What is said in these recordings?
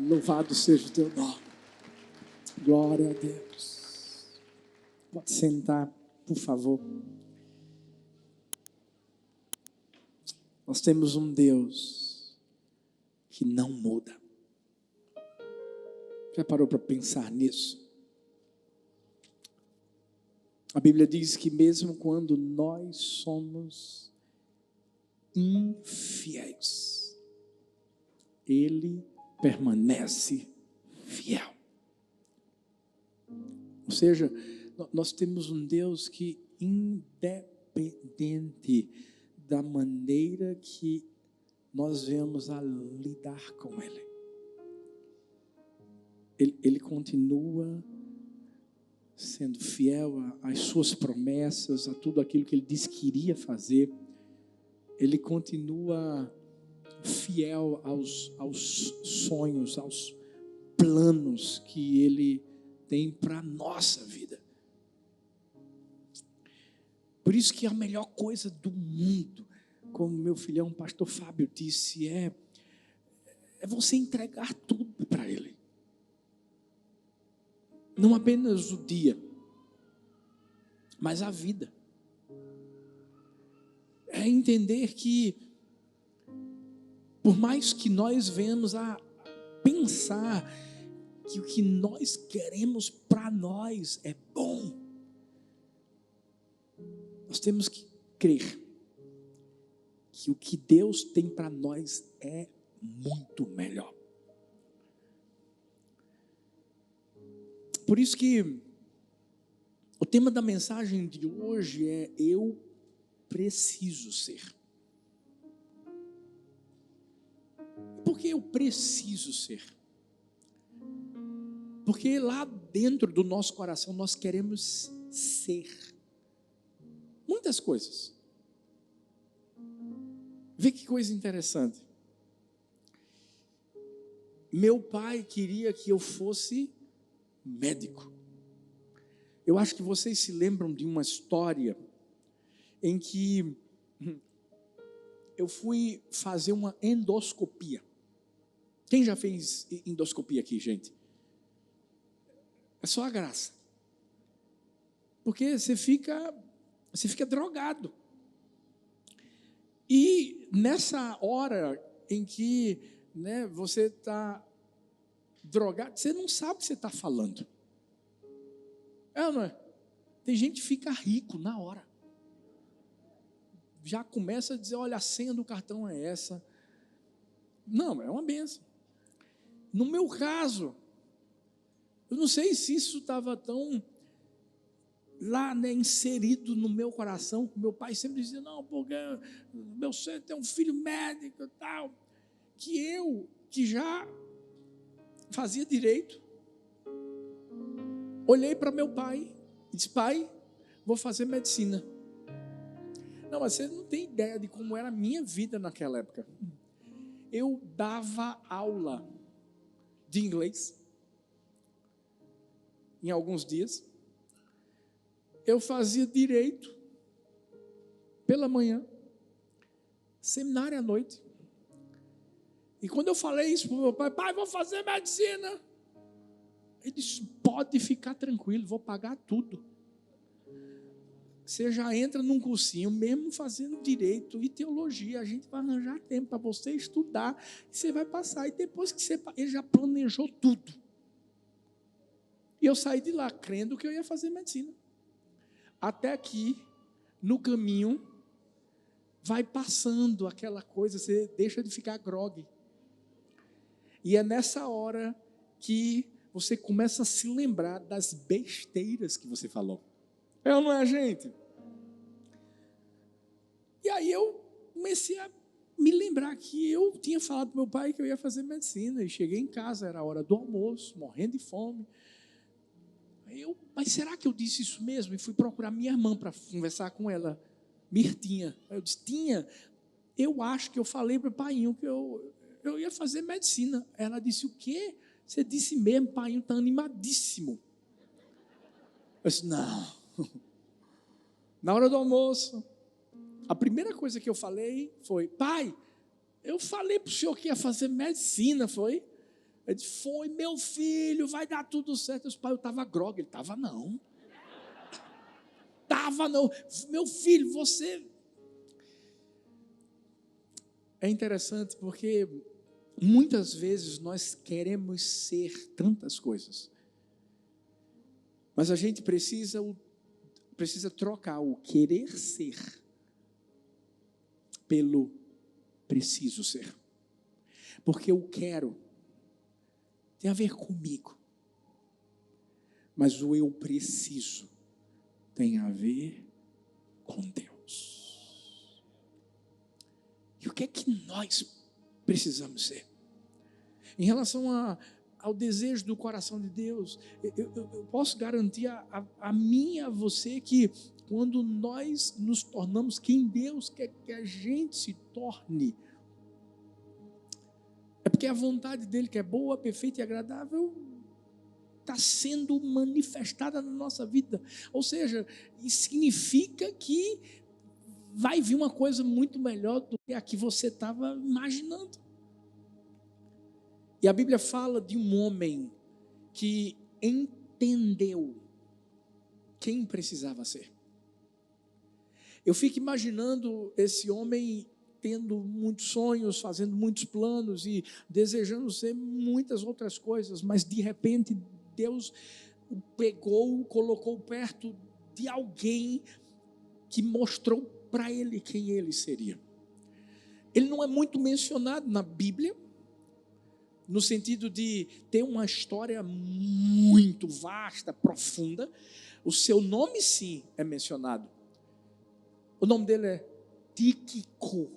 Louvado seja o teu nome. Glória a Deus. Pode sentar, por favor. Nós temos um Deus que não muda. Já parou para pensar nisso? A Bíblia diz que mesmo quando nós somos infiéis, Ele permanece fiel. Ou seja, nós temos um Deus que, independente da maneira que nós vemos a lidar com Ele continua sendo fiel às suas promessas, a tudo aquilo que Ele disse que iria fazer. Ele continua fiel aos sonhos, aos planos que Ele tem para a nossa vida. Por isso que a melhor coisa do mundo, como meu filhão, pastor Fábio, disse, é você entregar tudo para Ele. Não apenas o dia, mas a vida. É entender que, por mais que nós venhamos a pensar que o que nós queremos para nós é bom, nós temos que crer que o que Deus tem para nós é muito melhor. Por isso que o tema da mensagem de hoje é: eu preciso ser. Por que eu preciso ser? Porque lá dentro do nosso coração nós queremos ser muitas coisas. Vê que coisa interessante. Meu pai queria que eu fosse médico. Eu acho que vocês se lembram de uma história em que eu fui fazer uma endoscopia. Quem já fez endoscopia aqui, gente? É só a graça. Porque você fica drogado. E nessa hora em que, você está drogado, você não sabe o que você está falando. É ou não é? Tem gente que fica rico na hora. Já começa a dizer, olha, a senha do cartão é essa. Não, é uma benção. No meu caso, eu não sei se isso estava tão lá, inserido no meu coração, que meu pai sempre dizia, não, porque meu sonho é ter um filho médico e tal, que eu, que já fazia direito, olhei para meu pai e disse, pai, vou fazer medicina. Não, mas você não tem ideia de como era a minha vida naquela época. Eu dava aula de inglês em alguns dias. Eu fazia direito pela manhã, seminário à noite. E quando eu falei isso para o meu pai, pai, vou fazer medicina. Ele disse, pode ficar tranquilo, vou pagar tudo. Você já entra num cursinho, mesmo fazendo direito e teologia, a gente vai arranjar tempo para você estudar, e você vai passar. E depois que ele já planejou tudo. E eu saí de lá crendo que eu ia fazer medicina. Até que, no caminho, vai passando aquela coisa, você deixa de ficar grogue. E é nessa hora que você começa a se lembrar das besteiras que você falou. É ou não é, gente? E aí eu comecei a me lembrar que eu tinha falado para meu pai que eu ia fazer medicina. E cheguei em casa, era a hora do almoço, morrendo de fome. Mas será que eu disse isso mesmo? E fui procurar minha irmã para conversar com ela, Mirtinha. Eu disse, Tinha, eu acho que eu falei para o painho que eu ia fazer medicina. Ela disse, o quê? Você disse mesmo, o painho está animadíssimo. Eu disse, não. Na hora do almoço, a primeira coisa que eu falei foi, pai, eu falei para o senhor que ia fazer medicina, foi? Ele disse, foi, meu filho, vai dar tudo certo. Os pais, eu estava grogue. Ele, estava não. Estava não. Meu filho, você... É interessante porque muitas vezes nós queremos ser tantas coisas. Mas a gente precisa trocar o querer ser pelo preciso ser. Porque o quero tem a ver comigo. Mas o eu preciso tem a ver com Deus. E o que é que nós precisamos ser? Em relação ao desejo do coração de Deus, eu posso garantir a mim e a você que quando nós nos tornamos quem Deus quer que a gente se torne, é porque a vontade dele, que é boa, perfeita e agradável, está sendo manifestada na nossa vida. Ou seja, isso significa que vai vir uma coisa muito melhor do que a que você estava imaginando. E a Bíblia fala de um homem que entendeu quem precisava ser. Eu fico imaginando esse homem tendo muitos sonhos, fazendo muitos planos e desejando ser muitas outras coisas, mas de repente Deus o pegou, colocou perto de alguém que mostrou para ele quem ele seria. Ele não é muito mencionado na Bíblia, no sentido de ter uma história muito vasta, profunda. O seu nome sim é mencionado. O nome dele é Tíquico.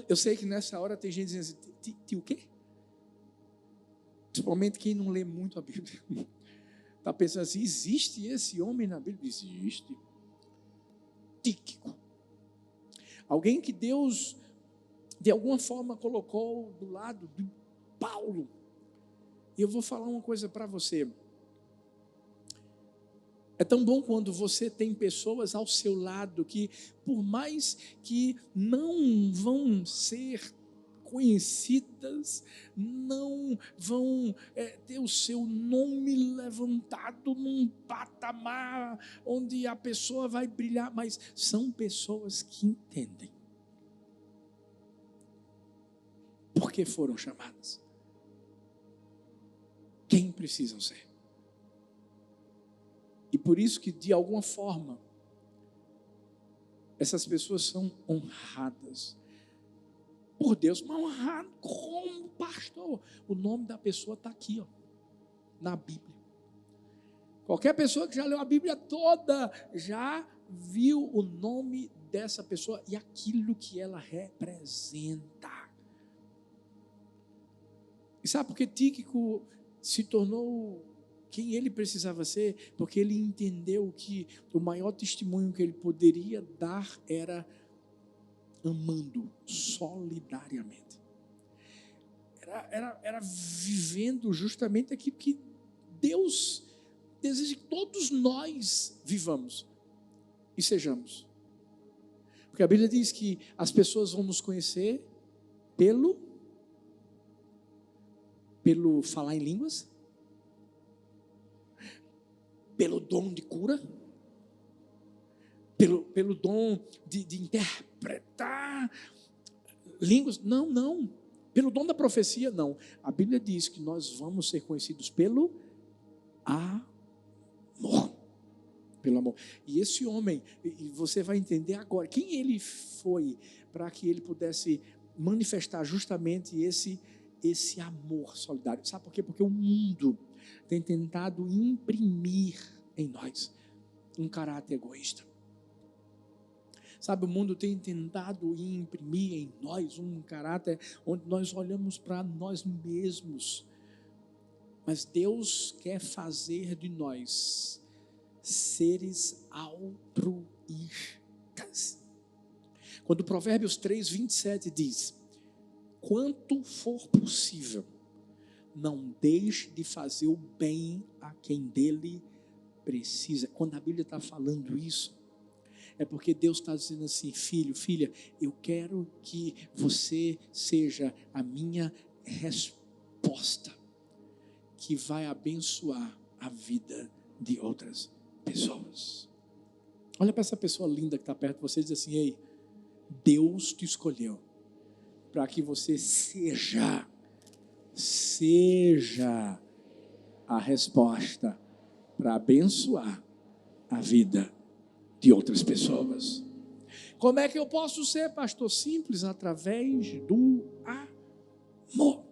Eu sei que nessa hora tem gente dizendo assim, o quê? Principalmente quem não lê muito a Bíblia. Está pensando assim, existe esse homem na Bíblia? Existe. Tíquico. Alguém que Deus, de alguma forma, colocou do lado de Paulo. E eu vou falar uma coisa para você. É tão bom quando você tem pessoas ao seu lado que, por mais que não vão ser conhecidas, não vão ter o seu nome levantado num patamar onde a pessoa vai brilhar, mas são pessoas que entendem por que foram chamadas, quem precisam ser. E por isso que, de alguma forma, essas pessoas são honradas por Deus. Mas honrado como, pastor? O nome da pessoa está aqui, ó, na Bíblia. Qualquer pessoa que já leu a Bíblia toda, já viu o nome dessa pessoa e aquilo que ela representa. E sabe por que Tíquico se tornou quem ele precisava ser? Porque ele entendeu que o maior testemunho que ele poderia dar era amando solidariamente. Era vivendo justamente aquilo que Deus deseja que todos nós vivamos e sejamos. Porque a Bíblia diz que as pessoas vão nos conhecer pelo falar em línguas, pelo dom de cura, pelo dom de interpretar línguas. Não. Pelo dom da profecia, não. A Bíblia diz que nós vamos ser conhecidos pelo amor. Pelo amor. E esse homem, e você vai entender agora, quem ele foi para que ele pudesse manifestar justamente esse amor solidário. Sabe por quê? Porque o mundo tem tentado imprimir em nós um caráter egoísta. Sabe, o mundo tem tentado imprimir em nós um caráter onde nós olhamos para nós mesmos. Mas Deus quer fazer de nós seres altruístas. Quando Provérbios 3:27 diz: quanto for possível, não deixe de fazer o bem a quem dele precisa. Quando a Bíblia está falando isso, é porque Deus está dizendo assim: filho, filha, eu quero que você seja a minha resposta proposta que vai abençoar a vida de outras pessoas. Olha para essa pessoa linda que está perto de você e diz assim: ei, Deus te escolheu para que você seja a resposta para abençoar a vida de outras pessoas. Como é que eu posso ser, pastor? Simples, através do amor.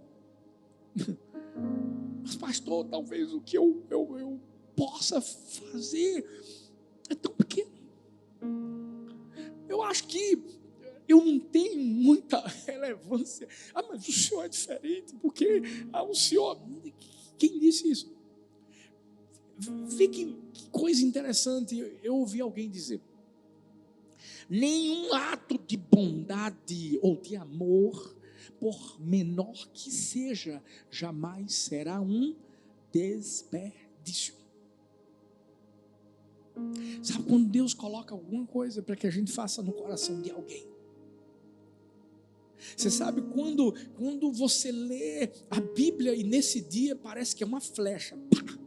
Mas, pastor, talvez o que eu possa fazer é tão pequeno. Eu acho que eu não tenho muita relevância. Mas o senhor é diferente, porque o senhor... Quem disse isso? Vê que coisa interessante. Eu ouvi alguém dizer: nenhum ato de bondade ou de amor, por menor que seja, jamais será um desperdício. Sabe quando Deus coloca alguma coisa para que a gente faça no coração de alguém? Você sabe quando você lê a Bíblia e nesse dia parece que é uma flecha, pá,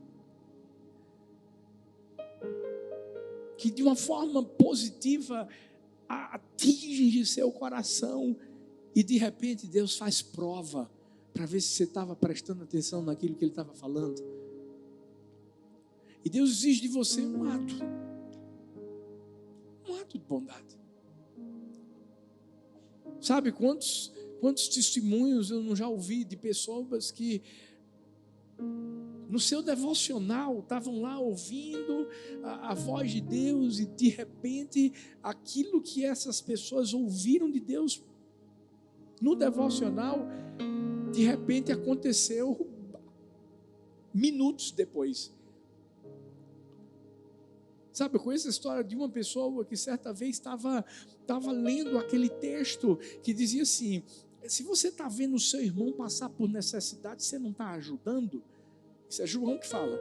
que de uma forma positiva atinge seu coração, e de repente Deus faz prova para ver se você estava prestando atenção naquilo que Ele estava falando. E Deus exige de você um ato de bondade. Sabe quantos testemunhos eu não já ouvi de pessoas que no seu devocional estavam lá ouvindo a voz de Deus, e de repente aquilo que essas pessoas ouviram de Deus no devocional, de repente aconteceu minutos depois. Sabe, eu conheço a história de uma pessoa que certa vez estava lendo aquele texto que dizia assim: se você está vendo o seu irmão passar por necessidade, você não está ajudando? Isso é João que fala.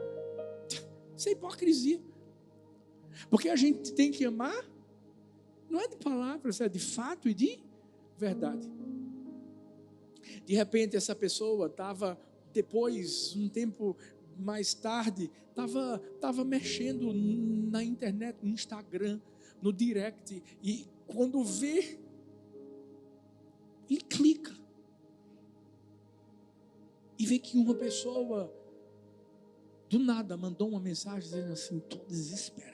Isso é hipocrisia. Porque a gente tem que amar, não é de palavras, é de fato e de verdade. De repente essa pessoa estava, depois, um tempo mais tarde, estava mexendo na internet, no Instagram, no direct, e quando vê, ele clica e vê que uma pessoa do nada mandou uma mensagem dizendo assim: estou desesperada.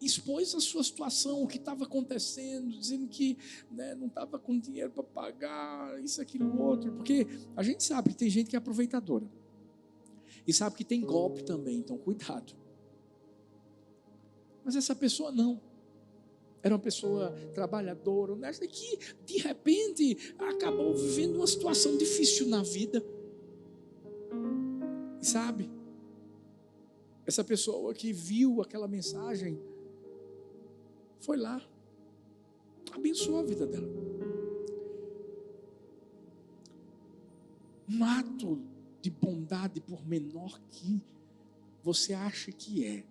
Expôs a sua situação, o que estava acontecendo, dizendo que não estava com dinheiro para pagar, isso, aquilo, outro, porque a gente sabe que tem gente que é aproveitadora, e sabe que tem golpe também, então cuidado. Mas essa pessoa não, era uma pessoa trabalhadora, honesta, que de repente acabou vivendo uma situação difícil na vida. E sabe, essa pessoa que viu aquela mensagem foi lá, abençoou a vida dela. Um ato de bondade, por menor que você ache que é,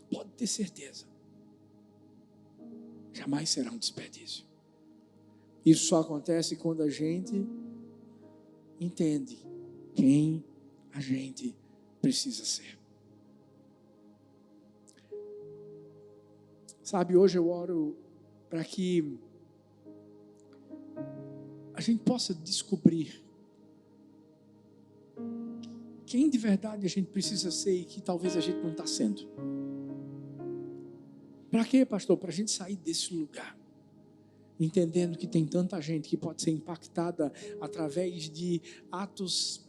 pode ter certeza, jamais será um desperdício. Isso só acontece quando a gente entende quem a gente precisa ser. Sabe, hoje eu oro para que a gente possa descobrir quem de verdade a gente precisa ser e que talvez a gente não está sendo. Para quê, pastor? Para a gente sair desse lugar, entendendo que tem tanta gente que pode ser impactada através de atos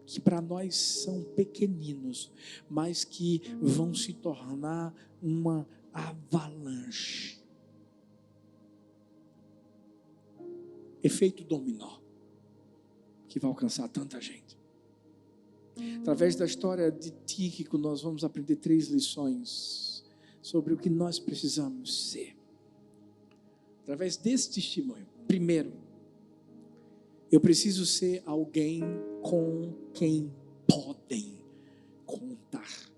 que para nós são pequeninos, mas que vão se tornar uma avalanche. Efeito dominó, que vai alcançar tanta gente. Através da história de Tíquico, nós vamos aprender 3 lições sobre o que nós precisamos ser. Através desse testemunho, primeiro, eu preciso ser alguém com quem podem contar.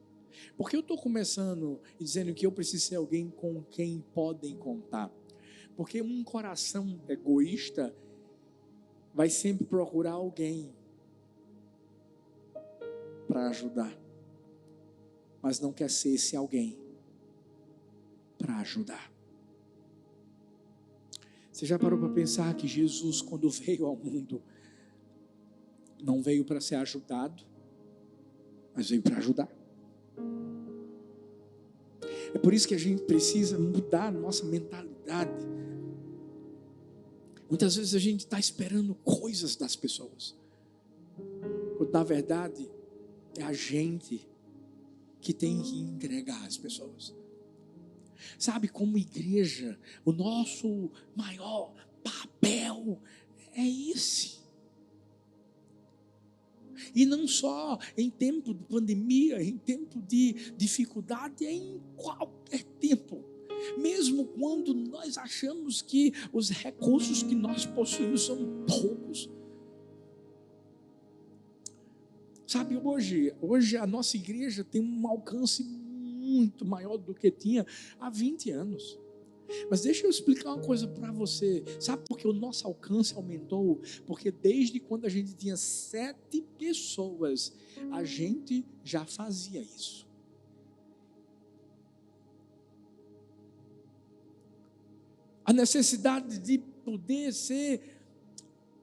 Porque eu estou começando e dizendo que eu preciso ser alguém com quem podem contar? Porque um coração egoísta vai sempre procurar alguém para ajudar, mas não quer ser esse alguém para ajudar. Você já parou para pensar que Jesus, quando veio ao mundo, não veio para ser ajudado, mas veio para ajudar? É por isso que a gente precisa mudar a nossa mentalidade. Muitas vezes a gente está esperando coisas das pessoas, quando na verdade é a gente que tem que entregar às pessoas. Sabe, como igreja, o nosso maior papel é esse. E não só em tempo de pandemia, em tempo de dificuldade, é em qualquer tempo. Mesmo quando nós achamos que os recursos que nós possuímos são poucos. Sabe, hoje a nossa igreja tem um alcance muito maior do que tinha há 20 anos. Mas deixa eu explicar uma coisa para você. Sabe por que o nosso alcance aumentou? Porque desde quando a gente tinha 7 pessoas, a gente já fazia isso. A necessidade de poder ser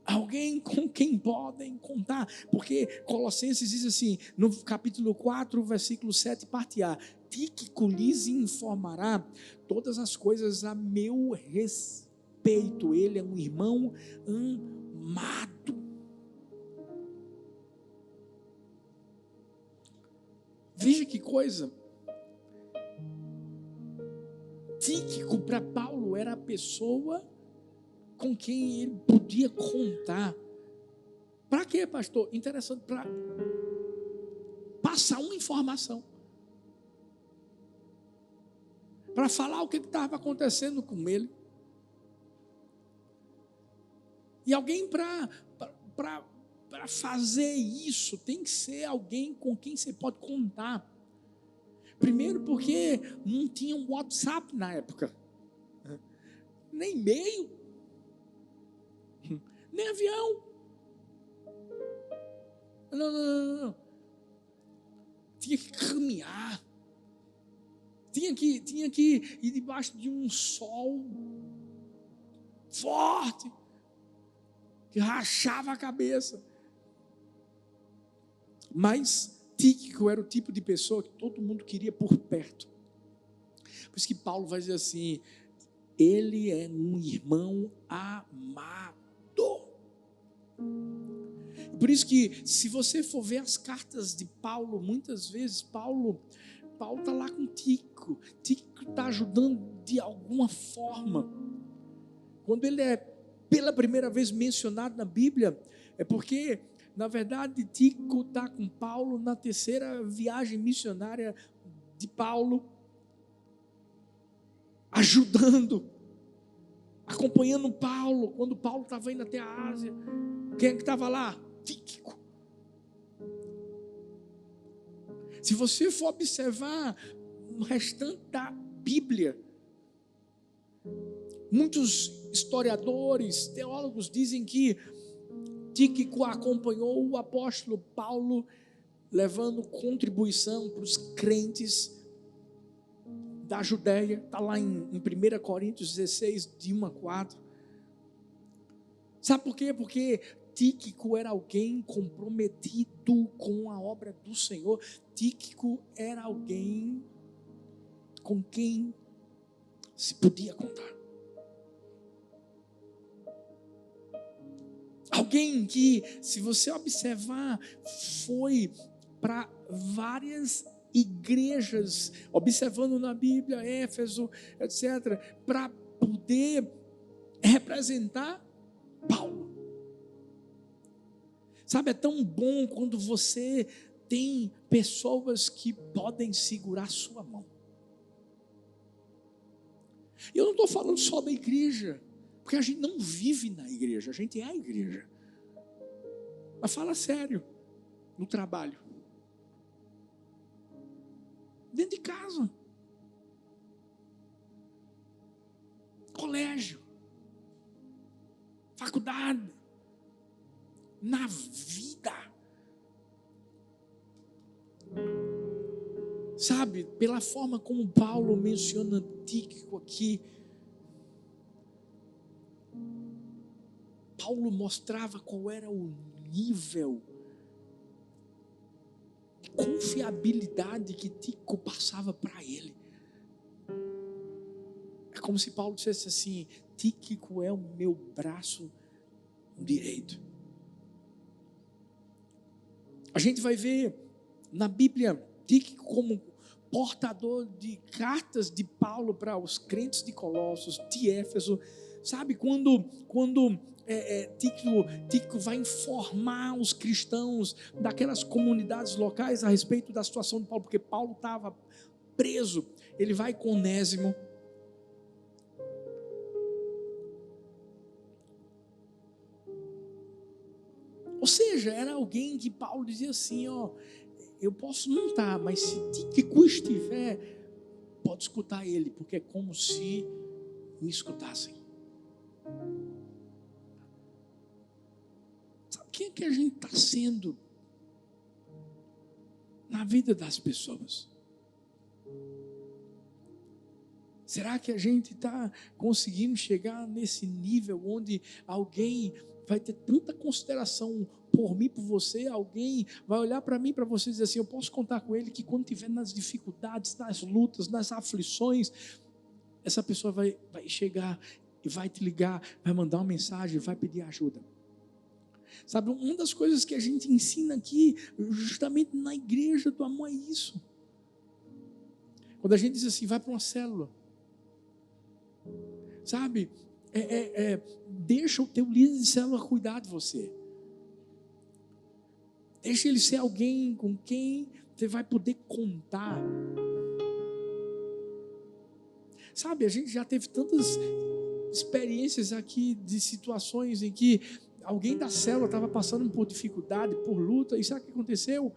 alguém com quem podem contar. Porque Colossenses diz assim, no capítulo 4, versículo 7, parte A: Tíquico lhes informará todas as coisas a meu respeito. Ele é um irmão amado. Veja que coisa. Tíquico para Paulo era a pessoa com quem ele podia contar. Para quê, pastor? Interessante, para passar uma informação. Para falar o que estava acontecendo com ele. E alguém para fazer isso tem que ser alguém com quem você pode contar. Primeiro porque não tinha um WhatsApp na época, nem e-mail, nem avião. Não. Tinha que caminhar. Tinha que ir debaixo de um sol forte, que rachava a cabeça. Mas Tíquico era o tipo de pessoa que todo mundo queria por perto. Por isso que Paulo vai dizer assim, ele é um irmão amado. Por isso que, se você for ver as cartas de Paulo, muitas vezes Paulo está lá com Tíquico está ajudando de alguma forma. Quando ele é pela primeira vez mencionado na Bíblia, é porque, na verdade, Tíquico está com Paulo na terceira viagem missionária de Paulo, ajudando, acompanhando Paulo, quando Paulo estava indo até a Ásia. Quem é que estava lá? Tíquico. Se você for observar no restante da Bíblia, muitos historiadores, teólogos dizem que Tíquico acompanhou o apóstolo Paulo, levando contribuição para os crentes da Judéia. Está lá em 1 Coríntios 16, de 1 a 4. Sabe por quê? Porque Tíquico era alguém comprometido com a obra do Senhor. Tíquico era alguém com quem se podia contar. Alguém que, se você observar, foi para várias igrejas, observando na Bíblia, Éfeso, etc., para poder representar Paulo. Sabe, é tão bom quando você tem pessoas que podem segurar sua mão. E eu não estou falando só da igreja, porque a gente não vive na igreja, a gente é a igreja. Mas fala sério, no trabalho, dentro de casa. colégio, faculdade, na vida. Sabe, pela forma como Paulo menciona Tíquico aqui, Paulo mostrava qual era o nível de confiabilidade que Tíquico passava para ele. É como se Paulo dissesse assim: Tíquico é o meu braço direito. A gente vai ver na Bíblia Tíquico como portador de cartas de Paulo para os crentes de Colossos, de Éfeso. Sabe, quando Tíquico vai informar os cristãos daquelas comunidades locais a respeito da situação de Paulo, porque Paulo estava preso, ele vai com Onésimo. Ou seja, era alguém que Paulo dizia assim: ó, eu posso não estar, mas se Tíquico estiver, pode escutar ele, porque é como se me escutassem. Sabe quem é que a gente está sendo na vida das pessoas? Será que a gente está conseguindo chegar nesse nível onde alguém vai ter tanta consideração por mim, por você? Alguém vai olhar para mim, para você e dizer assim: eu posso contar com ele, que quando estiver nas dificuldades, nas lutas, nas aflições, essa pessoa vai chegar e vai te ligar, vai mandar uma mensagem, vai pedir ajuda. Sabe, uma das coisas que a gente ensina aqui, justamente na igreja do amor, é isso. Quando a gente diz assim: vai para uma célula, sabe, deixa o teu líder de célula cuidar de você. Deixa ele ser alguém com quem você vai poder contar. Sabe, a gente já teve tantas experiências aqui de situações em que alguém da célula estava passando por dificuldade, por luta, e sabe o que aconteceu?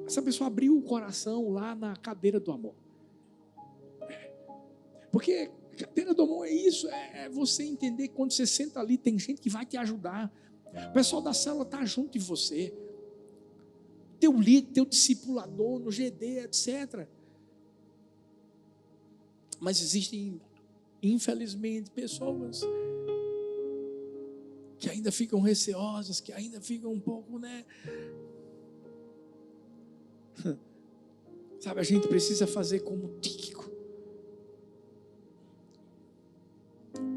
Essa pessoa abriu o coração lá na cadeira do amor. Porque cadeira do amor é isso, é você entender que quando você senta ali, tem gente que vai te ajudar. O pessoal da célula está junto de você. Teu líder, teu discipulador no GD, etc. Mas existem, infelizmente, pessoas que ainda ficam receosas, que ainda ficam um pouco, Sabe, a gente precisa fazer como Tíquico.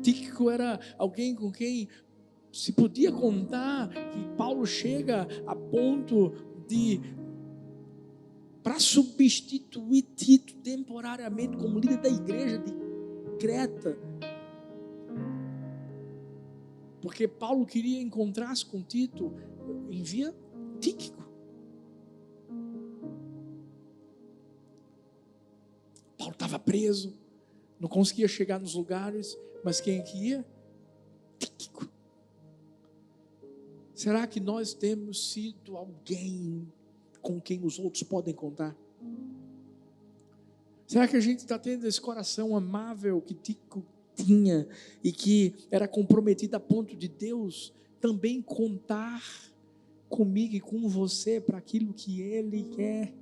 Tíquico era alguém com quem se podia contar, que Paulo chega a ponto de, para substituir Tito temporariamente como líder da igreja de Creta, porque Paulo queria encontrar-se com Tito, envia Tíquico. Paulo estava preso, não conseguia chegar nos lugares, mas quem é que ia? Tíquico. Será que nós temos sido alguém com quem os outros podem contar? Será que a gente está tendo esse coração amável que Tíquico tinha e que era comprometido a ponto de Deus também contar comigo e com você para aquilo que Ele quer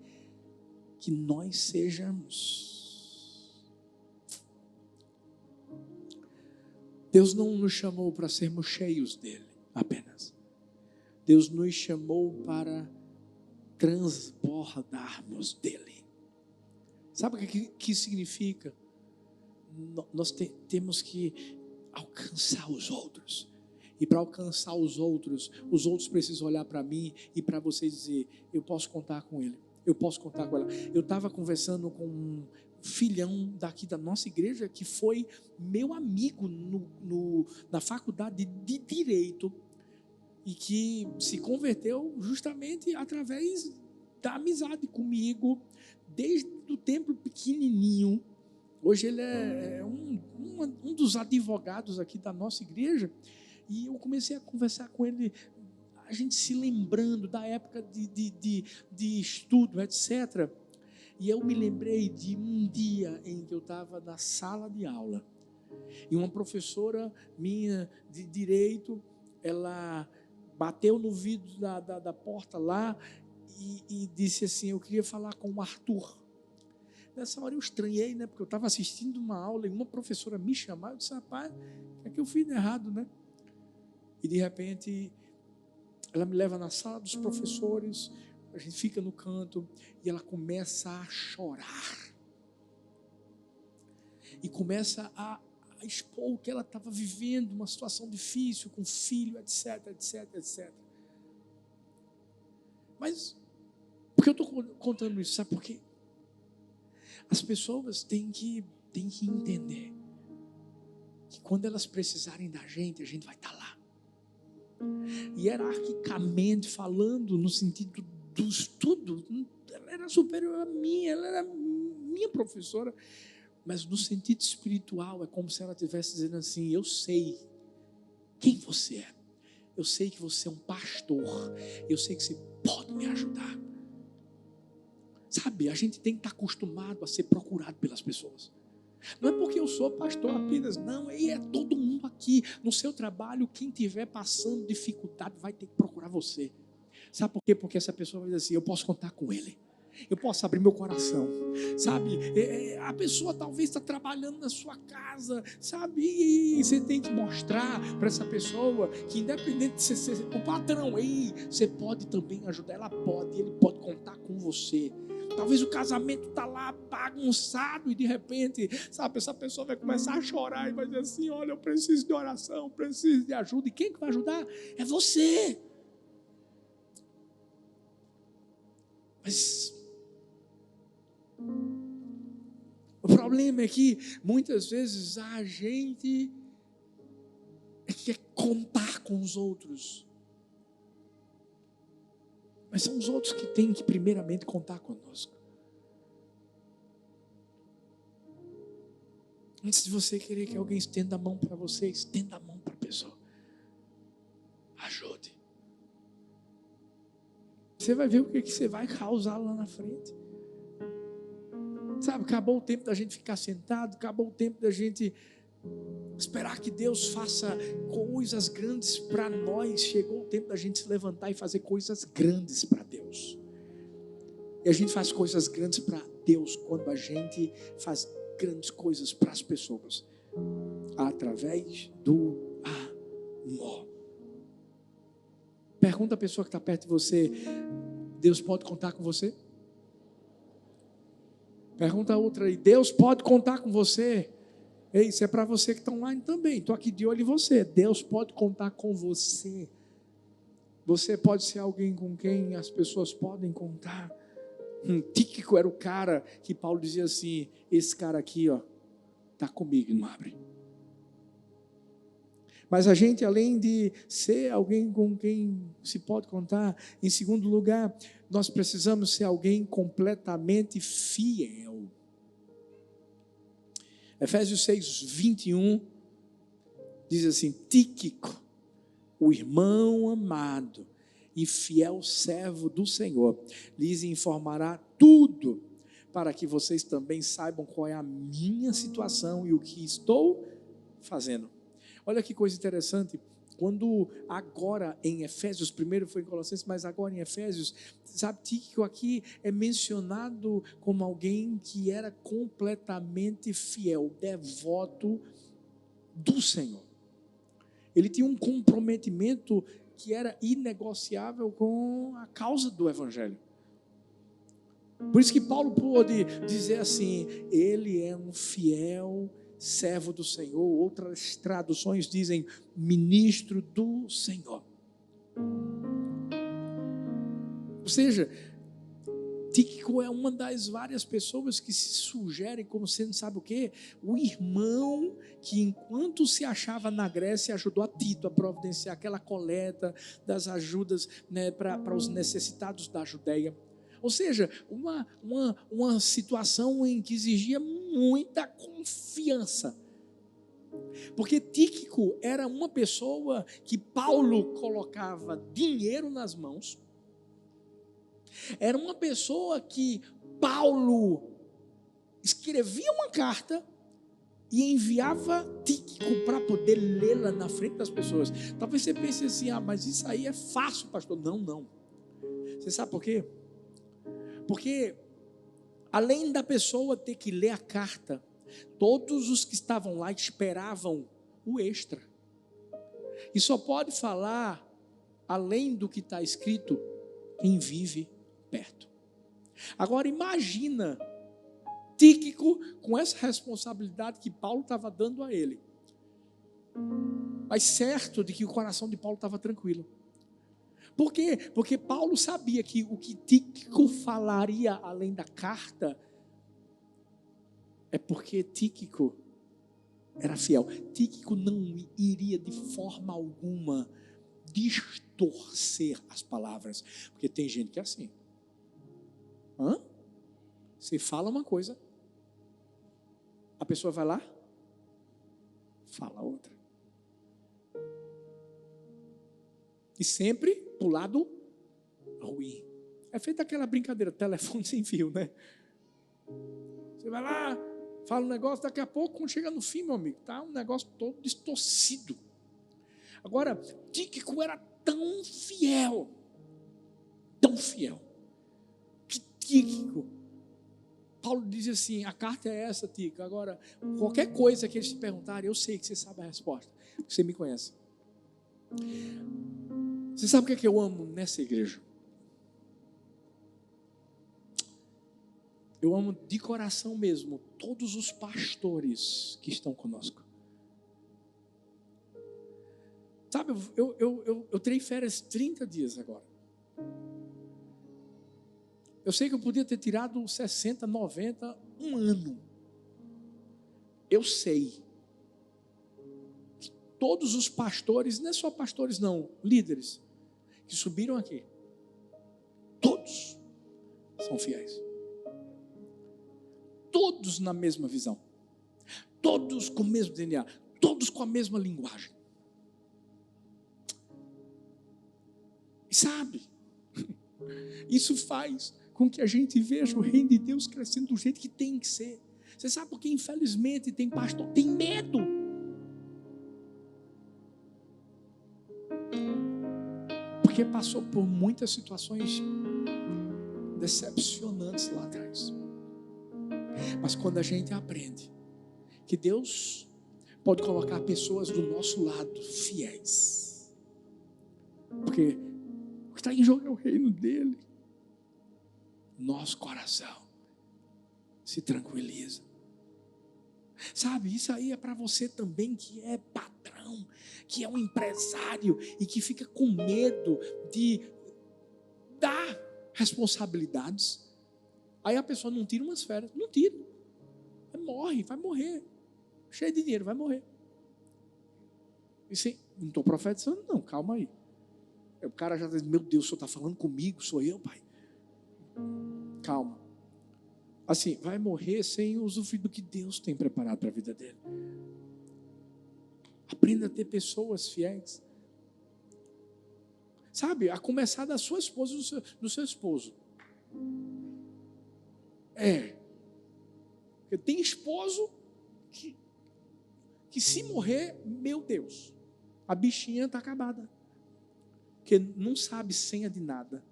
que nós sejamos? Deus não nos chamou para sermos cheios dele apenas. Deus nos chamou para transbordarmos dele. Sabe o que significa? Nós temos que alcançar os outros. E para alcançar os outros precisam olhar para mim e para você dizer: eu posso contar com ele, eu posso contar com ela. Eu estava conversando com um filhão daqui da nossa igreja que foi meu amigo na faculdade de Direito e que se converteu justamente através da amizade comigo desde o tempo pequenininho. Hoje ele é um dos advogados aqui da nossa igreja, e eu comecei a conversar com ele, a gente se lembrando da época de estudo, etc. E eu me lembrei de um dia em que eu estava na sala de aula e uma professora minha de direito, ela bateu no vidro da porta lá e disse assim: eu queria falar com o Arthur. Nessa hora eu estranhei, né? Porque eu estava assistindo uma aula e uma professora me chamava. Eu disse: rapaz, o que é que eu fiz de errado, né? E de repente ela me leva na sala dos professores, a gente fica no canto e ela começa a chorar e começa a expor o que ela estava vivendo, uma situação difícil com o filho, etc, etc, etc. Mas por que eu estou contando isso? Sabe por quê? As pessoas têm que entender que quando elas precisarem da gente, a gente vai estar lá. Hierarquicamente falando, no sentido do estudo, ela era superior a mim, ela era minha professora, mas no sentido espiritual é como se ela estivesse dizendo assim: eu sei quem você é, eu sei que você é um pastor, eu sei que você pode me ajudar. Sabe, a gente tem que estar acostumado a ser procurado pelas pessoas. Não é porque eu sou pastor apenas, não, é todo mundo aqui. No seu trabalho, quem estiver passando dificuldade vai ter que procurar você. Sabe por quê? Porque essa pessoa vai dizer assim: eu posso contar com ele, eu posso abrir meu coração. Sabe, a pessoa talvez está trabalhando na sua casa, sabe, e você tem que mostrar para essa pessoa que independente de você ser o patrão, você pode também ajudar, ele pode contar com você. Talvez o casamento está lá bagunçado e de repente, sabe, essa pessoa vai começar a chorar e vai dizer assim: olha, eu preciso de oração, preciso de ajuda. E quem que vai ajudar? É você. Mas o problema é que muitas vezes a gente quer contar com os outros, mas são os outros que têm que primeiramente contar conosco. Antes de você querer que alguém estenda a mão para você, estenda a mão para a pessoa. Ajude. Você vai ver o que você vai causar lá na frente. Sabe, acabou o tempo da gente ficar sentado, acabou o tempo da gente esperar que Deus faça coisas grandes para nós. Chegou o tempo da gente se levantar e fazer coisas grandes para Deus. E a gente faz coisas grandes para Deus quando a gente faz grandes coisas para as pessoas, através do amor. Pergunta a pessoa que está perto de você: Deus pode contar com você? Pergunta a outra aí: Deus pode contar com você? Ei, isso é para você que está online também. Estou aqui de olho em você. Deus pode contar com você. Você pode ser alguém com quem as pessoas podem contar. Tíquico era o cara que Paulo dizia assim: esse cara aqui, ó, está comigo, não abre. Mas a gente, além de ser alguém com quem se pode contar, em segundo lugar, nós precisamos ser alguém completamente fiel. Efésios 6:21 diz assim: Tíquico, o irmão amado e fiel servo do Senhor, lhes informará tudo, para que vocês também saibam qual é a minha situação e o que estou fazendo. Olha que coisa interessante, quando agora em Efésios, primeiro foi em Colossenses, mas agora em Efésios, sabe, Tíquico aqui é mencionado como alguém que era completamente fiel, devoto do Senhor. Ele tinha um comprometimento que era inegociável com a causa do Evangelho. Por isso que Paulo pôde dizer assim: ele é um fiel servo do Senhor. Outras traduções dizem ministro do Senhor. Ou seja, Tíquico é uma das várias pessoas que se sugerem como sendo, sabe o quê? O irmão que, enquanto se achava na Grécia, ajudou a Tito a providenciar aquela coleta das ajudas, né, para os necessitados da Judeia. Ou seja, uma situação em que exigia muita confiança. Porque Tíquico era uma pessoa que Paulo colocava dinheiro nas mãos. Era uma pessoa que Paulo escrevia uma carta e enviava Tíquico para poder lê-la na frente das pessoas. Talvez você pense assim, mas isso aí é fácil, pastor. Não. Você sabe por quê? Porque além da pessoa ter que ler a carta, todos os que estavam lá esperavam o extra. E só pode falar, além do que está escrito, quem vive perto. Agora imagina Tíquico com essa responsabilidade que Paulo estava dando a ele. Mas certo de que o coração de Paulo estava tranquilo. Por quê? Porque Paulo sabia que o que Tíquico falaria além da carta é porque Tíquico era fiel. Tíquico não iria de forma alguma distorcer as palavras. Porque tem gente que é assim. Você fala uma coisa, a pessoa vai lá, fala outra. E sempre pro lado ruim. É feita aquela brincadeira, telefone sem fio, né? Você vai lá, fala um negócio, daqui a pouco, quando chega no fim, meu amigo, tá um negócio todo distorcido. Agora, Tíquico era tão fiel, que Tíquico, Paulo diz assim, a carta é essa, Tíquico. Agora, qualquer coisa que eles te perguntarem, eu sei que você sabe a resposta, porque você me conhece. Você sabe o que eu amo nessa igreja? Eu amo de coração mesmo todos os pastores que estão conosco. Sabe, eu terei férias 30 dias agora. Eu sei que eu podia ter tirado 60, 90, um ano. Eu sei que todos os pastores, não é só pastores não, líderes, que subiram aqui, todos são fiéis. Todos na mesma visão. Todos com o mesmo DNA. Todos com a mesma linguagem. E sabe, isso faz com que a gente veja o reino de Deus crescendo do jeito que tem que ser. Você sabe por que infelizmente tem pastor, tem medo. Porque passou por muitas situações decepcionantes lá atrás. Mas quando a gente aprende que Deus pode colocar pessoas do nosso lado fiéis, porque o que está em jogo é o reino dele, nosso coração se tranquiliza. Sabe, isso aí é para você também que é patrão, que é um empresário e que fica com medo de dar responsabilidades. Aí a pessoa não tira umas férias, não tira, vai morrer, cheio de dinheiro, vai morrer. E sim, não estou profetizando não, calma aí. O cara já diz, meu Deus, o senhor está falando comigo, sou eu, pai. Calma. Assim, vai morrer sem usufruir do que Deus tem preparado para a vida dele. Aprenda a ter pessoas fiéis. Sabe, a começar da sua esposa e do seu esposo. Porque tem esposo que se morrer, meu Deus, a bichinha está acabada. Porque não sabe senha de nada.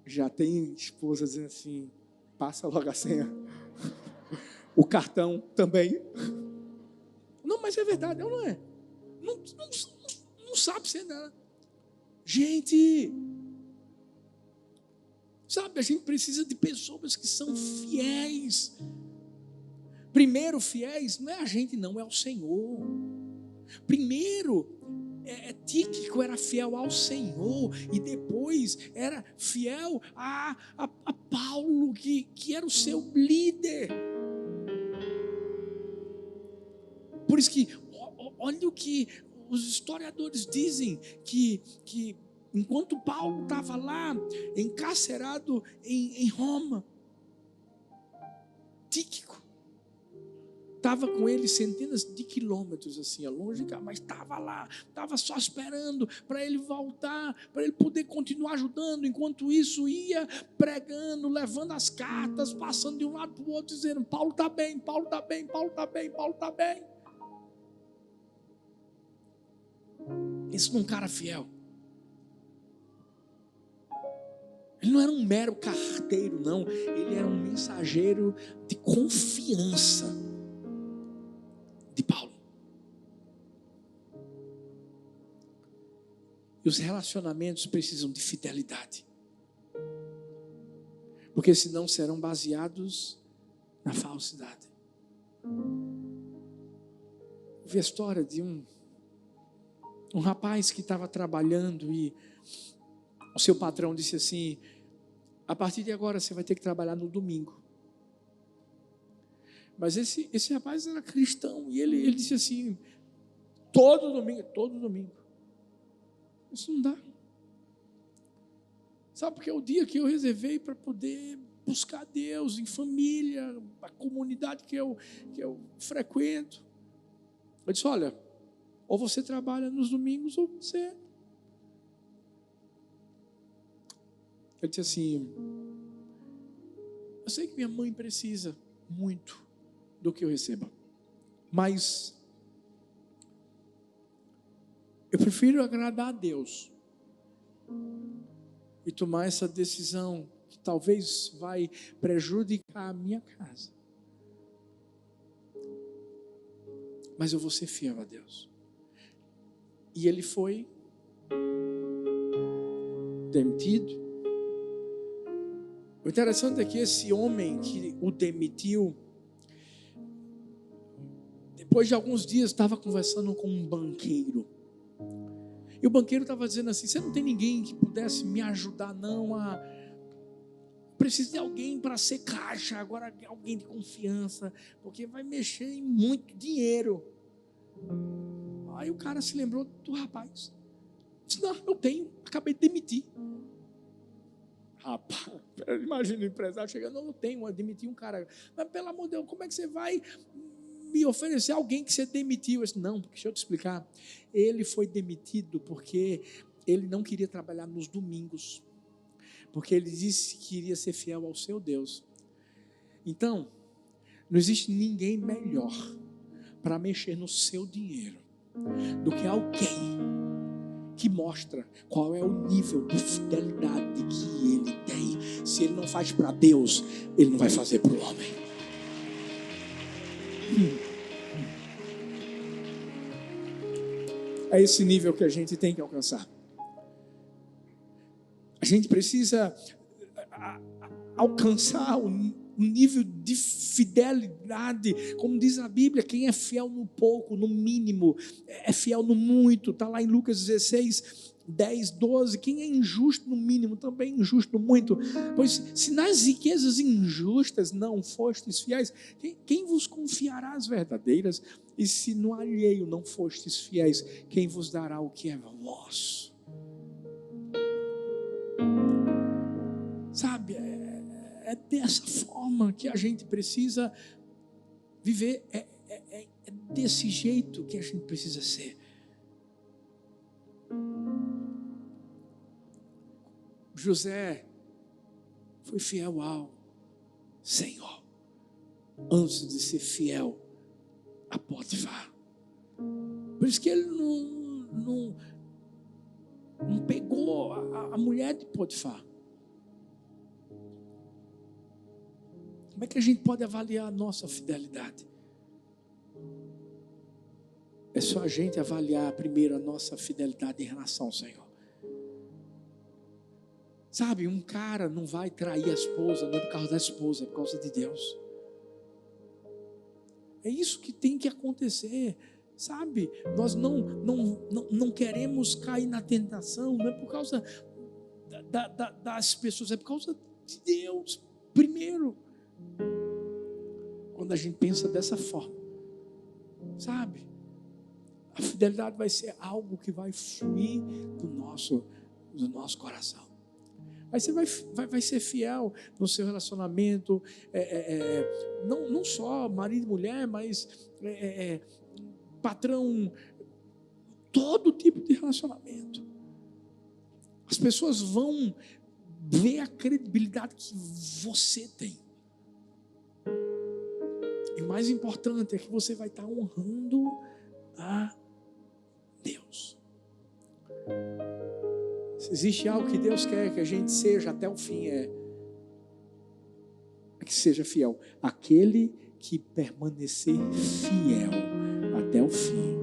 Já tem esposa dizendo assim, passa logo a senha. O cartão também. Não, mas é verdade, não é? Não sabe senha nada. Gente, sabe, a gente precisa de pessoas que são fiéis. Primeiro, fiéis, não é a gente não, é o Senhor. Primeiro, Tíquico era fiel ao Senhor e depois era fiel a Paulo, que era o seu líder. Por isso que, olha o que os historiadores dizem, que enquanto Paulo estava lá, encarcerado em Roma, Tíquico estava com ele centenas de quilômetros, assim, longe, mas estava lá, estava só esperando para ele voltar, para ele poder continuar ajudando. Enquanto isso, ia pregando, levando as cartas, passando de um lado para o outro, dizendo: Paulo está bem, Paulo está bem, Paulo está bem, Paulo está bem. Isso num cara fiel. Ele não era um mero carteiro, não. Ele era um mensageiro de confiança de Paulo. E os relacionamentos precisam de fidelidade. Porque senão serão baseados na falsidade. Eu vi a história de um rapaz que estava trabalhando e o seu patrão disse assim: a partir de agora você vai ter que trabalhar no domingo. Mas esse rapaz era cristão e ele disse assim: todo domingo. Isso não dá. Sabe, porque é o dia que eu reservei para poder buscar Deus em família, a comunidade que eu frequento. Eu disse: olha, ou você trabalha nos domingos ou você... Ele disse assim: eu sei que minha mãe precisa muito do que eu recebo, mas eu prefiro agradar a Deus e tomar essa decisão que talvez vai prejudicar a minha casa, mas eu vou ser fiel a Deus. E ele foi demitido. O interessante é que esse homem que o demitiu, depois de alguns dias, estava conversando com um banqueiro. E o banqueiro estava dizendo assim: você não tem ninguém que pudesse me ajudar não preciso de alguém para ser caixa, agora alguém de confiança, porque vai mexer em muito dinheiro. Aí o cara se lembrou do rapaz. Disse: não, eu tenho, acabei de demitir. Rapaz, imagina o empresário chegando: não, eu tenho, eu demiti um cara. Mas pelo amor de Deus, como é que você vai me oferecer alguém que você demitiu? Eu disse: não, deixa eu te explicar. Ele foi demitido porque ele não queria trabalhar nos domingos, porque ele disse que queria ser fiel ao seu Deus. Então, não existe ninguém melhor para mexer no seu dinheiro do que alguém que mostra qual é o nível de fidelidade que ele tem. Se ele não faz para Deus, ele não vai fazer para o homem. É esse nível que a gente tem que alcançar. A gente precisa alcançar um nível de fidelidade. Como diz a Bíblia, quem é fiel no pouco, no mínimo, é fiel no muito. Está lá em Lucas 16, 10, 12. Quem é injusto no mínimo, também é injusto no muito. Pois se nas riquezas injustas não fostes fiéis, quem vos confiará as verdadeiras? E se no alheio não fostes fiéis, quem vos dará o que é vosso? Sabe, é dessa forma que a gente precisa viver, é desse jeito que a gente precisa ser. José foi fiel ao Senhor antes de ser fiel a Potifar. Por isso que ele não pegou a mulher de Potifar. Como é que a gente pode avaliar a nossa fidelidade? É só a gente avaliar primeiro a nossa fidelidade em relação ao Senhor. Sabe, um cara não vai trair a esposa, não é por causa da esposa, é por causa de Deus. É isso que tem que acontecer, sabe? Nós não queremos cair na tentação, não é por causa das pessoas, é por causa de Deus, primeiro. Quando a gente pensa dessa forma, sabe, a fidelidade vai ser algo que vai fluir do nosso coração. Aí você vai ser fiel no seu relacionamento, não só marido e mulher, mas patrão, todo tipo de relacionamento. As pessoas vão ver a credibilidade que você tem. E o mais importante é que você vai estar honrando a Deus. Se existe algo que Deus quer que a gente seja até o fim, é que seja fiel. Aquele que permanecer fiel até o fim,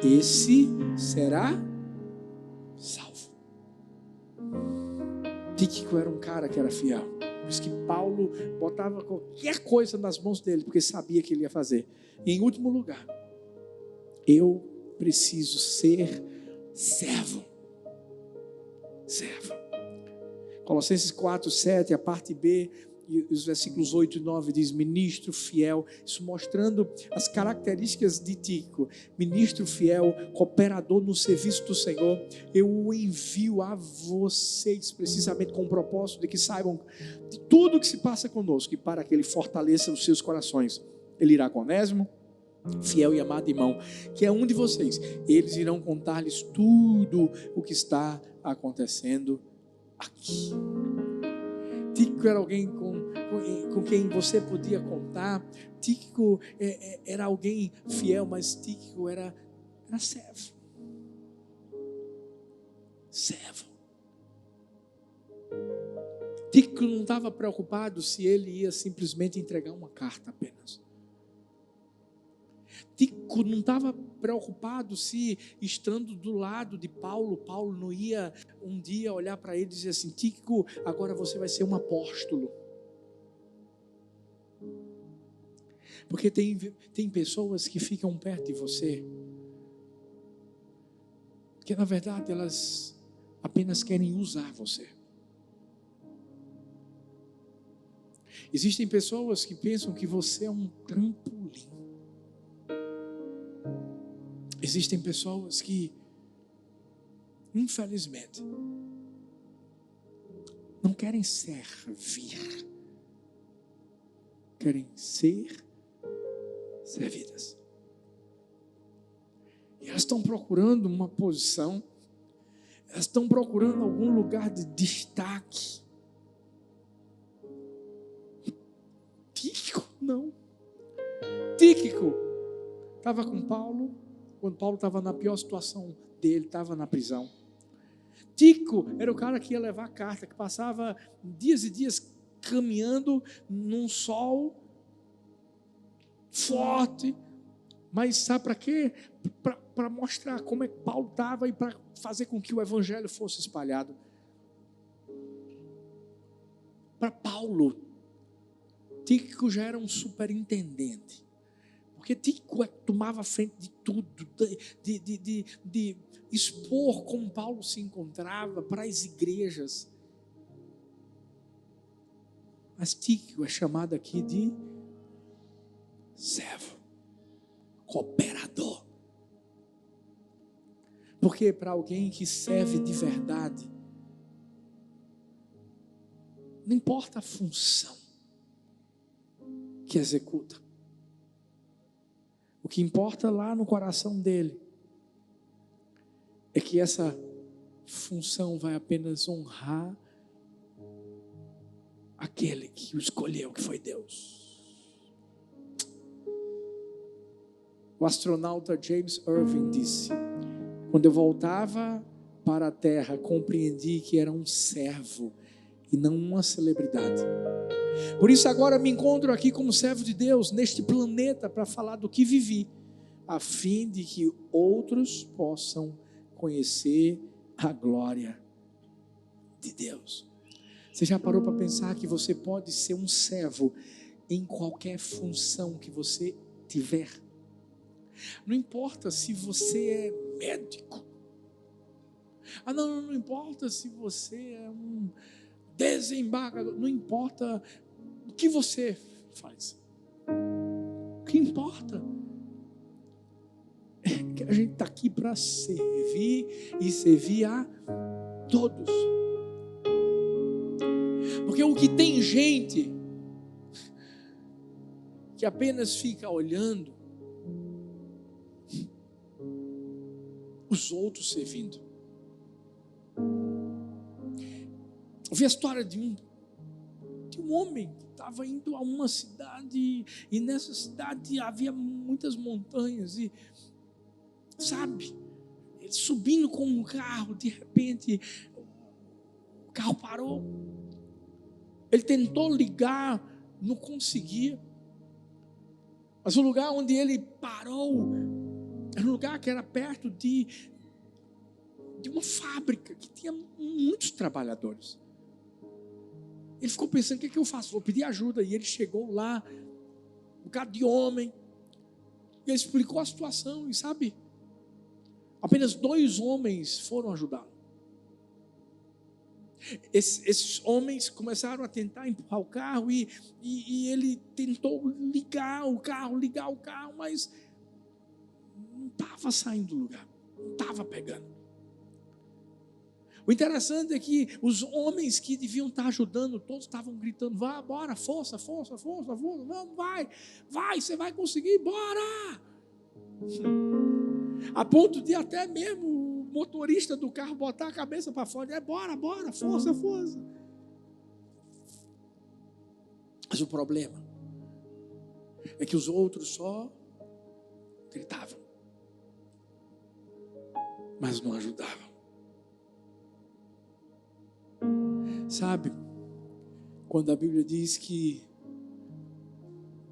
esse será salvo. Tíquico era um cara que era fiel. Por isso que Paulo botava qualquer coisa nas mãos dele, porque sabia que ele ia fazer. E em último lugar, eu preciso ser servo. Servo. Colossenses 4, 7, a parte B, e os versículos 8 e 9 diz: ministro fiel, isso mostrando as características de Tíquico. Ministro fiel, cooperador no serviço do Senhor. Eu o envio a vocês precisamente com o propósito de que saibam de tudo que se passa conosco, e para que ele fortaleça os seus corações. Ele irá com Onésimo, fiel e amado irmão, que é um de vocês. Eles irão contar-lhes tudo o que está acontecendo aqui. Tíquico era alguém com quem você podia contar. Tíquico era alguém fiel, mas Tíquico era servo. Servo. Tíquico não estava preocupado se ele ia simplesmente entregar uma carta apenas. Tíquico não estava preocupado se, estando do lado de Paulo não ia um dia olhar para ele e dizer assim: Tíquico, agora você vai ser um apóstolo. Porque tem pessoas que ficam perto de você, que na verdade elas apenas querem usar você. Existem pessoas que pensam que você é um trampolim. Existem pessoas que, infelizmente, não querem servir, querem ser servidas. E elas estão procurando uma posição, elas estão procurando algum lugar de destaque. Tíquico, não. Tíquico estava com Paulo, quando Paulo estava na pior situação dele, estava na prisão. Tíquico era o cara que ia levar a carta, que passava dias e dias caminhando num sol forte, mas sabe para quê? Para mostrar como é que Paulo estava e para fazer com que o evangelho fosse espalhado. Para Paulo, Tíquico já era um superintendente. Porque Tíquico tomava a frente de tudo, de expor como Paulo se encontrava para as igrejas. Mas Tíquico é chamado aqui de servo, cooperador. Porque para alguém que serve de verdade, não importa a função que executa. O que importa lá no coração dele é que essa função vai apenas honrar aquele que o escolheu, que foi Deus. O astronauta James Irving disse: quando eu voltava para a Terra, compreendi que era um servo e não uma celebridade. Por isso agora me encontro aqui como servo de Deus neste planeta para falar do que vivi, a fim de que outros possam conhecer a glória de Deus. Você já parou para pensar que você pode ser um servo em qualquer função que você tiver? Não importa se você é médico. Não importa se você é um desembargador. Não importa o que você faz. O que importa é que a gente está aqui para servir e servir a todos. Porque o que tem gente que apenas fica olhando os outros servindo. Eu vi a história de um homem que estava indo a uma cidade, e nessa cidade havia muitas montanhas, e sabe, ele subindo com um carro, de repente o carro parou. Ele tentou ligar, não conseguia. Mas o lugar onde ele parou era um lugar que era perto de uma fábrica que tinha muitos trabalhadores. Ele ficou pensando: o que é que eu faço? Vou pedir ajuda. E ele chegou lá, um bocado de homem, e ele explicou a situação. E sabe, apenas 2 homens foram ajudá-lo. Esses homens começaram a tentar empurrar o carro, e ele tentou ligar o carro, mas não estava saindo do lugar, não estava pegando. O interessante é que os homens que deviam estar ajudando, todos estavam gritando: vá, bora, força, vamos, vai, você vai conseguir, bora! A ponto de até mesmo o motorista do carro botar a cabeça para fora: bora, força. Mas o problema é que os outros só gritavam, mas não ajudavam. Sabe, quando a Bíblia diz que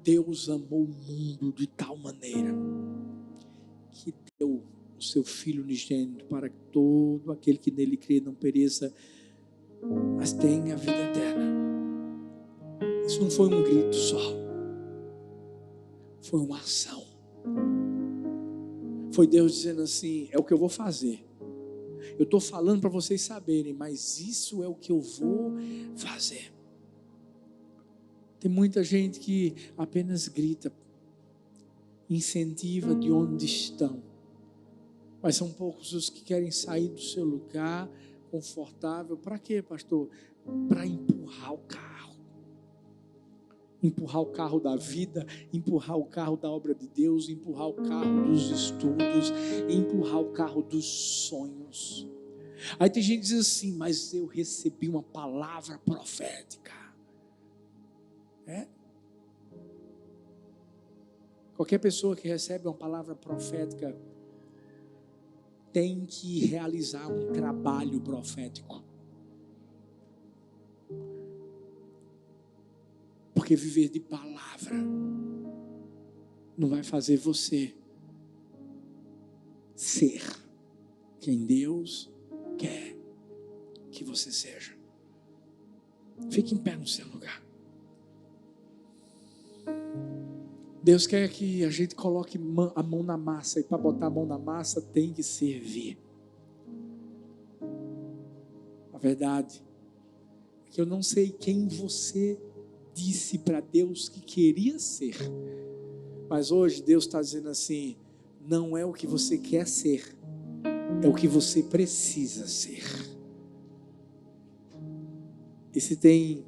Deus amou o mundo de tal maneira que deu o seu Filho unigênito para que todo aquele que nele crê não pereça, mas tenha a vida eterna. Isso não foi um grito só, foi uma ação. Foi Deus dizendo assim: é o que eu vou fazer. Eu estou falando para vocês saberem, mas isso é o que eu vou fazer. Tem muita gente que apenas grita, incentiva de onde estão, mas são poucos os que querem sair do seu lugar confortável. Para quê, pastor? Para empurrar o carro. Empurrar o carro da vida, empurrar o carro da obra de Deus, empurrar o carro dos estudos, empurrar o carro dos sonhos. Aí tem gente que diz assim: mas eu recebi uma palavra profética. Qualquer pessoa que recebe uma palavra profética tem que realizar um trabalho profético. Porque viver de palavra não vai fazer você ser quem Deus quer que você seja. Fique em pé no seu lugar. Deus quer que a gente coloque a mão na massa, e para botar a mão na massa tem que servir. A verdade é que eu não sei quem você disse para Deus que queria ser, mas hoje Deus está dizendo assim: não é o que você quer ser, é o que você precisa ser. E se tem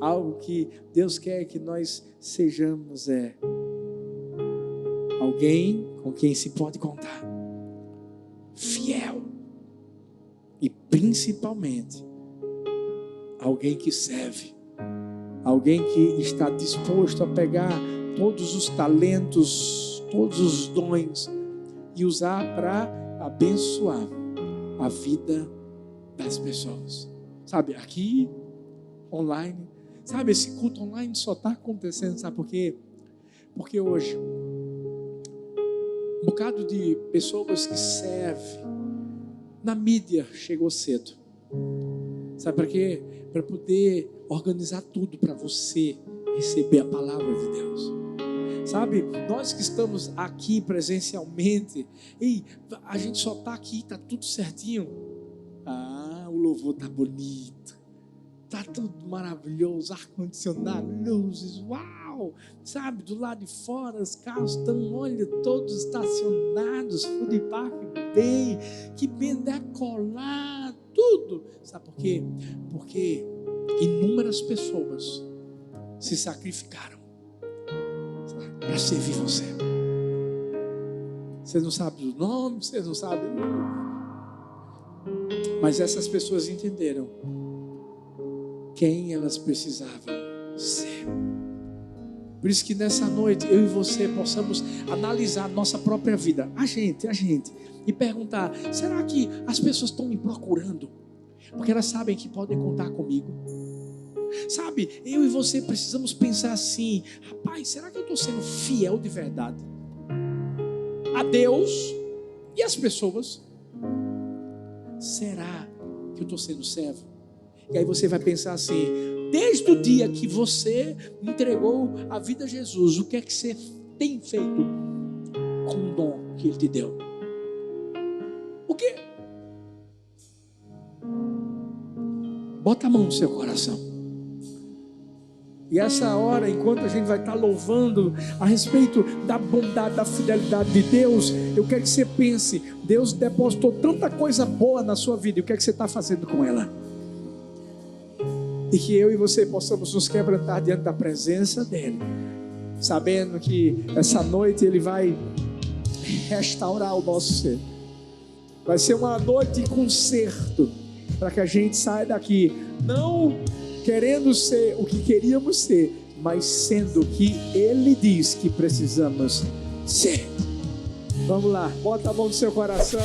algo que Deus quer que nós sejamos, é alguém com quem se pode contar, fiel, e principalmente alguém que serve, alguém que está disposto a pegar todos os talentos, todos os dons e usar para abençoar a vida das pessoas. Sabe, aqui online, sabe, esse culto online só está acontecendo, sabe por quê? Porque hoje um bocado de pessoas que servem na mídia chegou cedo. Sabe para quê? Para poder organizar tudo para você receber a palavra de Deus. Sabe, nós que estamos aqui presencialmente, a gente só está aqui, está tudo certinho. O louvor está bonito, está tudo maravilhoso, ar-condicionado, luzes, uau! Sabe, do lado de fora os carros estão, olha, todos estacionados, food park bem, que bem decolado, tudo. Sabe por quê? Porque inúmeras pessoas se sacrificaram para servir você. Você não sabe o nome, você não sabe, mas essas pessoas entenderam quem elas precisavam ser. Por isso que nessa noite eu e você possamos analisar nossa própria vida, a gente, e perguntar: será que as pessoas estão me procurando porque elas sabem que podem contar comigo? Sabe, eu e você precisamos pensar assim: rapaz, será que eu estou sendo fiel de verdade a Deus e às pessoas? Será que eu estou sendo servo? E aí você vai pensar assim: desde o dia que você entregou a vida a Jesus, o que é que você tem feito com o dom que Ele te deu? O quê? Bota a mão no seu coração. E essa hora, enquanto a gente vai estar louvando a respeito da bondade, da fidelidade de Deus, eu quero que você pense: Deus depositou tanta coisa boa na sua vida, e o que é que você está fazendo com ela? E que eu e você possamos nos quebrantar diante da presença dEle, sabendo que essa noite Ele vai restaurar o nosso ser. Vai ser uma noite de conserto, para que a gente saia daqui não querendo ser o que queríamos ser, mas sendo o que Ele diz que precisamos ser. Vamos lá, bota a mão no seu coração.